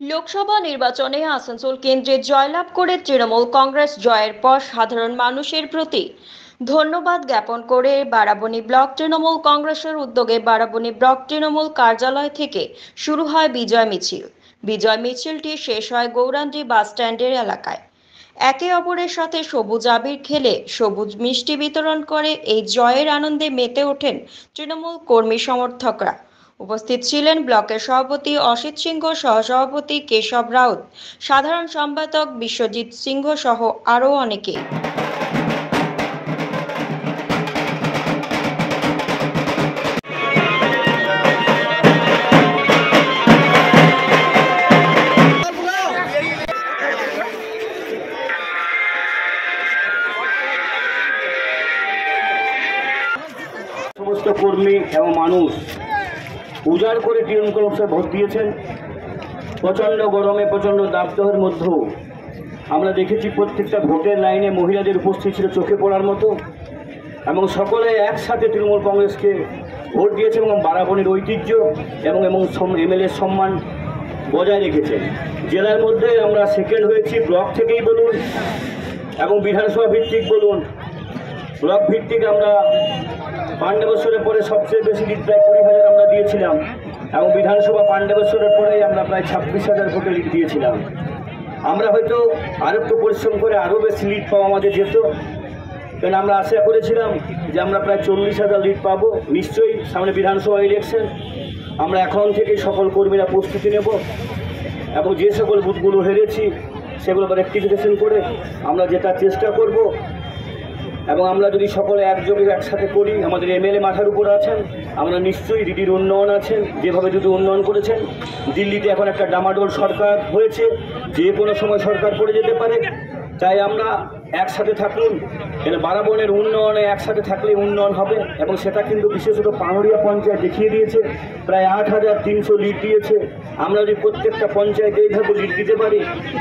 লোকসভা নির্বাচনে আসানসোল কেন্দ্রে জয়লাভ করে তৃণমূল কংগ্রেস জয়ের পর সাধারণ মানুষের প্রতি ধন্যবাদ জ্ঞাপন করে বারাবণী ব্লক তৃণমূল কংগ্রেসের উদ্যোগে বারাবণী ব্লক তৃণমূল কার্যালয় থেকে শুরু হয় বিজয় মিছিল। বিজয় মিছিলটি শেষ হয় গৌরাঙ্গী বাস স্ট্যান্ডের এলাকায়। একে অপরের সাথে সবুজ আবির খেলে সবুজ মিষ্টি বিতরণ করে এই জয়ের আনন্দে মেতে ওঠেন তৃণমূল কর্মী সমর্থকরা। উপস্থিত ছিলেন ব্লকের সভাপতি অসিত সিংহ, সহসভাপতি কেশব রাউত, সাধারণ সম্পাদক বিশ্বজিৎ সিংহ সহ আরও অনেকে। সমস্ত কর্মী এবং মানুষ উজাড় করে তৃণমূল কংগ্রেসে ভোট দিয়েছেন। প্রচণ্ড গরমে, প্রচণ্ড দাবদাহের মধ্যেও আমরা দেখেছি প্রত্যেকটা ভোটের লাইনে মহিলাদের উপস্থিত ছিল চোখে পড়ার মতো, এবং সকলে একসাথে তৃণমূল কংগ্রেসকে ভোট দিয়েছে এবং বারাবণীর ঐতিহ্য এবং এমএলএ সম্মান বজায় রেখেছে। জেলার মধ্যে আমরা সেকেন্ড হয়েছি, ব্লক থেকেই বলুন এবং বিধানসভা ভিত্তিক বলুন। ব্লক ভিত্তিক আমরা 5 বছরের পরে সবচেয়ে বেশি লিড প্রায় 20,000 আমরা দিয়েছিলাম, এবং বিধানসভা 5 বছরের পরেই আমরা প্রায় 26,000 ভোটে লিড দিয়েছিলাম। আমরা হয়তো আরও একটু পরিশ্রম করে আরও বেশি লিড পাওয়া আমাদের যেত, কারণ আমরা আশা করেছিলাম যে আমরা প্রায় 40,000 লিড পাবো। নিশ্চয়ই সামনে বিধানসভা ইলেকশন, আমরা এখন থেকেই সকল কর্মীরা প্রস্তুতি নেব এবং যে সকল বুথগুলো হেরেছি সেগুলো রেকটিফিকেশন করে আমরা জেতার চেষ্টা করব। এবং আমরা যদি সকলে একযোগে একসাথে করি, আমাদের এমএলএ মাথার উপর আছেন, আমরা নিশ্চয়ই দিদির উন্নয়ন আছেন, যেভাবে দিদি উন্নয়ন করেছেন। দিল্লিতে এখন একটা ডামাডোল সরকার হয়েছে, যে কোনো সময় সরকার পড়ে যেতে পারে, তাই আমরা একসাথে থাকুন। কেন বারাবণের উন্নয়নে একসাথে থাকলে উন্নয়ন হবে, এবং সেটা কিন্তু বিশেষত পাহাড়িয়া পঞ্চায়েত দেখিয়ে দিয়েছে। প্রায় 8,300 লিড দিয়েছে। আমরা যদি প্রত্যেকটা পঞ্চায়েতে এইভাবে লিড দিতে পারি,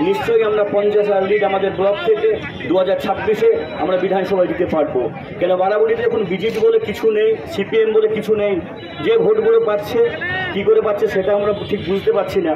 নিশ্চয়ই আমরা 50,000 লিড আমাদের ব্লক থেকে 2026-এ আমরা বিধানসভায় দিতে পারবো। কেন বারাবণীতে এখন বিজেপি বলে কিছু নেই, সিপিএম বলে কিছু নেই। যে ভোটগুলো পাচ্ছে, কী করে পাচ্ছে সেটা আমরা ঠিক বুঝতে পারছি না।